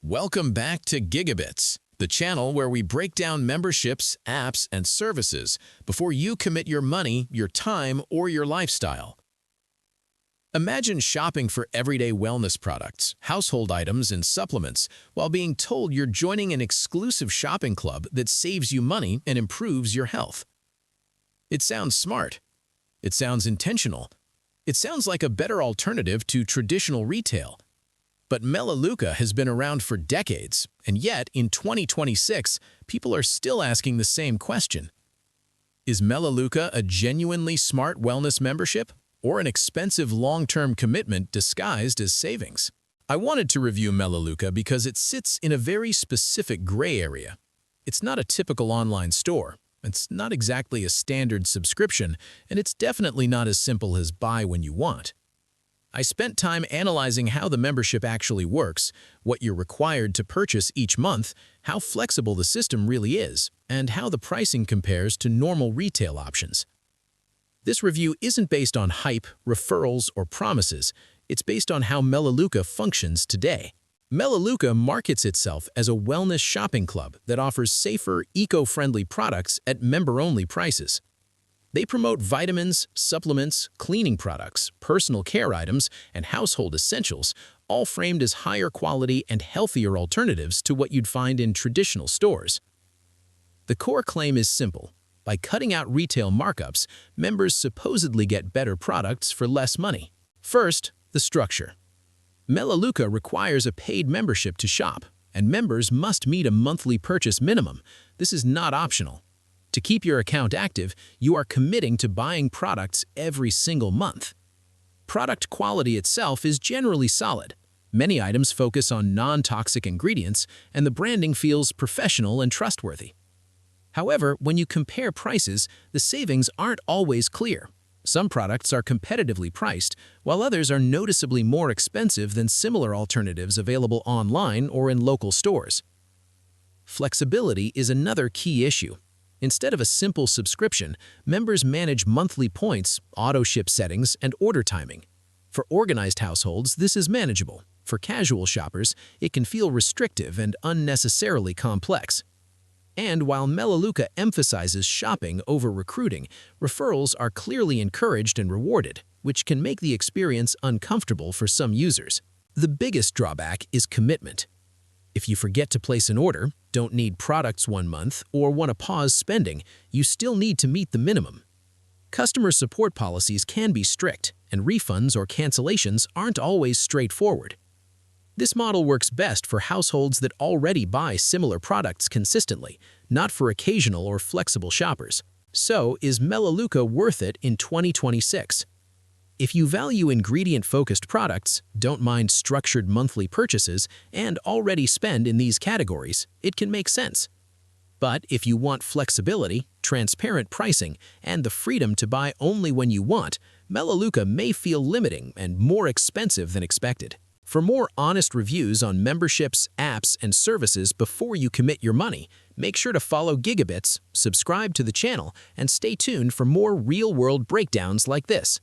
Welcome back to GigaBits, the channel where we break down memberships, apps, and services before you commit your money, your time, or your lifestyle. Imagine shopping for everyday wellness products, household items, and supplements while being told you're joining an exclusive shopping club that saves you money and improves your health. It sounds smart. It sounds intentional. It sounds like a better alternative to traditional retail. But Melaleuca has been around for decades, and yet in 2026, people are still asking the same question. Is Melaleuca a genuinely smart wellness membership or an expensive long-term commitment disguised as savings? I wanted to review Melaleuca because it sits in a very specific gray area. It's not a typical online store. It's not exactly a standard subscription, and it's definitely not as simple as buy when you want. I spent time analyzing how the membership actually works, what you're required to purchase each month, how flexible the system really is, and how the pricing compares to normal retail options. This review isn't based on hype, referrals, or promises. It's based on how Melaleuca functions today. Melaleuca markets itself as a wellness shopping club that offers safer, eco-friendly products at member-only prices. They promote vitamins, supplements, cleaning products, personal care items, and household essentials, all framed as higher quality and healthier alternatives to what you'd find in traditional stores. The core claim is simple. By cutting out retail markups, members supposedly get better products for less money. First, the structure. Melaleuca requires a paid membership to shop, and members must meet a monthly purchase minimum. This is not optional. To keep your account active, you are committing to buying products every single month. Product quality itself is generally solid. Many items focus on non-toxic ingredients, and the branding feels professional and trustworthy. However, when you compare prices, the savings aren't always clear. Some products are competitively priced, while others are noticeably more expensive than similar alternatives available online or in local stores. Flexibility is another key issue. Instead of a simple subscription, members manage monthly points, auto-ship settings, and order timing. For organized households, this is manageable. For casual shoppers, it can feel restrictive and unnecessarily complex. And while Melaleuca emphasizes shopping over recruiting, referrals are clearly encouraged and rewarded, which can make the experience uncomfortable for some users. The biggest drawback is commitment. If you forget to place an order, don't need products one month, or want to pause spending, you still need to meet the minimum. Customer support policies can be strict, and refunds or cancellations aren't always straightforward. This model works best for households that already buy similar products consistently, not for occasional or flexible shoppers. So, is Melaleuca worth it in 2026? If you value ingredient-focused products, don't mind structured monthly purchases, and already spend in these categories, it can make sense. But if you want flexibility, transparent pricing, and the freedom to buy only when you want, Melaleuca may feel limiting and more expensive than expected. For more honest reviews on memberships, apps, and services before you commit your money, make sure to follow GigaBits, subscribe to the channel, and stay tuned for more real-world breakdowns like this.